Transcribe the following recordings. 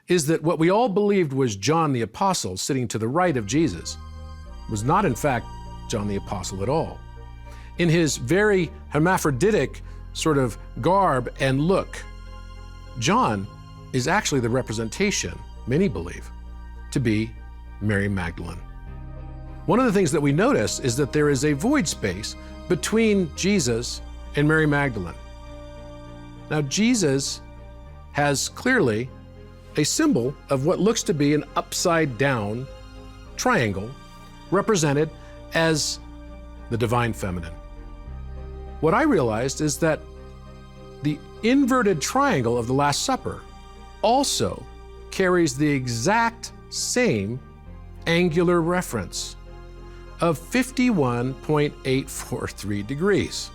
is that what we all believed was John the Apostle sitting to the right of Jesus was not in fact John the Apostle at all. In his very hermaphroditic sort of garb and look, John is actually the representation, many believe, to be Mary Magdalene. One of the things that we notice is that there is a void space between Jesus and Mary Magdalene. Now, Jesus has clearly a symbol of what looks to be an upside down triangle represented as the divine feminine. What I realized is that the inverted triangle of the Last Supper also carries the exact same angular reference of 51.843 degrees.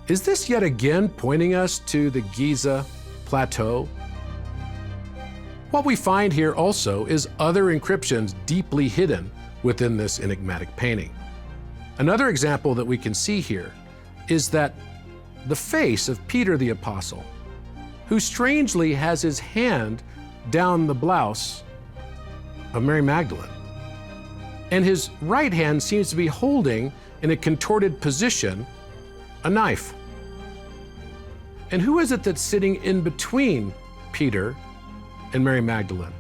Is this yet again pointing us to the Giza plateau? What we find here also is other encryptions deeply hidden within this enigmatic painting. Another example that we can see here is that the face of Peter the Apostle, who strangely has his hand down the blouse of Mary Magdalene, and his right hand seems to be holding, in a contorted position, a knife. And who is it that's sitting in between Peter and Mary Magdalene?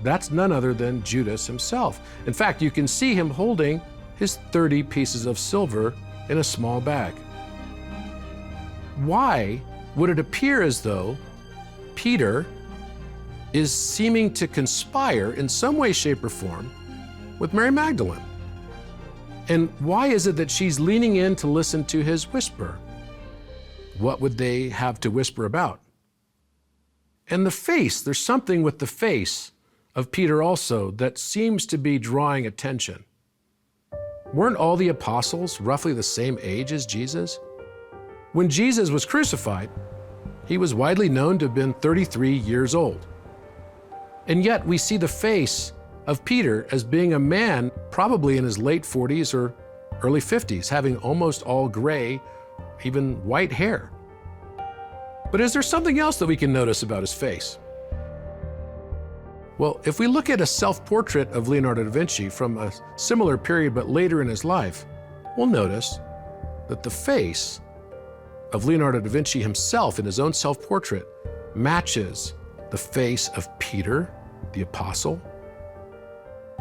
That's none other than Judas himself. In fact, you can see him holding his 30 pieces of silver in a small bag. Why would it appear as though Peter is seeming to conspire in some way, shape, or form with Mary Magdalene? And why is it that she's leaning in to listen to his whisper? What would they have to whisper about? And the face, there's something with the face of Peter also that seems to be drawing attention. Weren't all the apostles roughly the same age as Jesus? When Jesus was crucified, he was widely known to have been 33 years old. And yet we see the face of Peter as being a man probably in his late 40s or early 50s, having almost all gray, even white hair. But is there something else that we can notice about his face? Well, if we look at a self-portrait of Leonardo da Vinci from a similar period but later in his life, we'll notice that the face of Leonardo da Vinci himself in his own self-portrait matches the face of Peter, the apostle,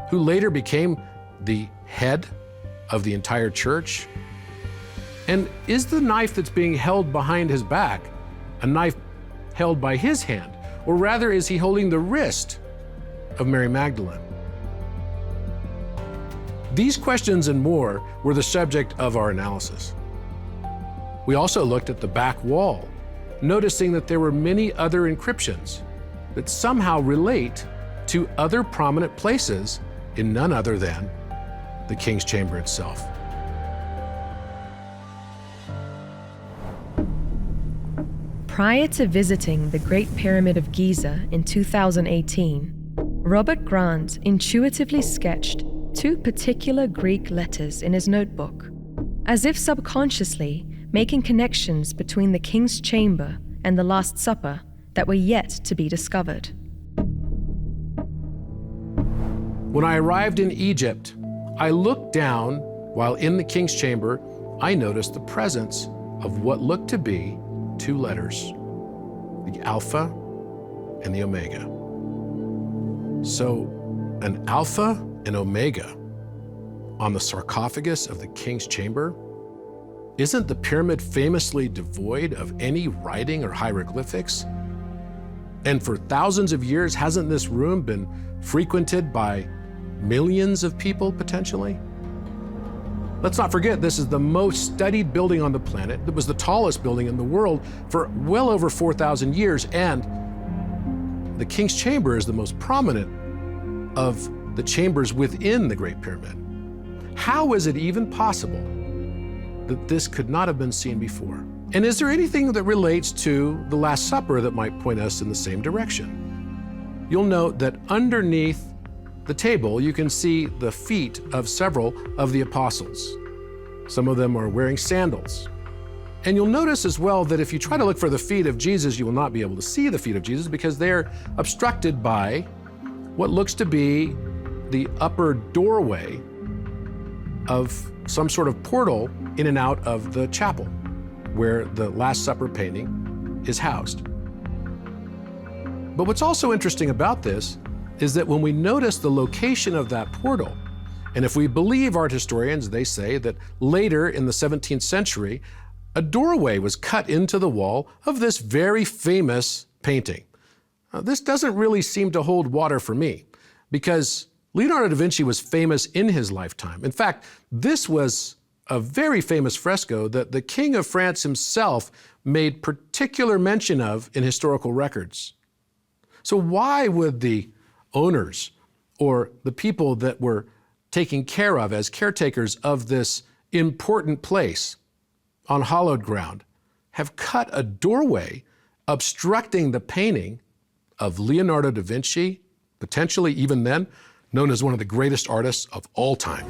who later became the head of the entire church. And is the knife that's being held behind his back a knife held by his hand, or rather is he holding the wrist of Mary Magdalene? These questions and more were the subject of our analysis. We also looked at the back wall, noticing that there were many other encryptions that somehow relate to other prominent places in none other than the King's Chamber itself. Prior to visiting the Great Pyramid of Giza in 2018, Robert Grant intuitively sketched two particular Greek letters in his notebook, as if subconsciously making connections between the King's Chamber and the Last Supper that were yet to be discovered. When I arrived in Egypt, I looked down while in the King's Chamber. I noticed the presence of what looked to be two letters, the Alpha and the Omega. So an Alpha and Omega on the sarcophagus of the King's Chamber? Isn't the pyramid famously devoid of any writing or hieroglyphics? And for thousands of years, hasn't this room been frequented by millions of people potentially? Let's not forget, this is the most studied building on the planet. It was the tallest building in the world for well over 4,000 years, and the King's Chamber is the most prominent of the chambers within the Great Pyramid. How is it even possible that this could not have been seen before? And is there anything that relates to the Last Supper that might point us in the same direction? You'll note that underneath the table, you can see the feet of several of the apostles. Some of them are wearing sandals. And you'll notice as well that if you try to look for the feet of Jesus, you will not be able to see the feet of Jesus because they're obstructed by what looks to be the upper doorway of some sort of portal in and out of the chapel where the Last Supper painting is housed. But what's also interesting about this is that when we notice the location of that portal, and if we believe art historians, they say that later in the 17th century, a doorway was cut into the wall of this very famous painting. This doesn't really seem to hold water for me, because Leonardo da Vinci was famous in his lifetime. In fact, this was a very famous fresco that the King of France himself made particular mention of in historical records. So why would the owners or the people that were taken care of as caretakers of this important place on hallowed ground have cut a doorway obstructing the painting of Leonardo da Vinci, potentially even then known as one of the greatest artists of all time?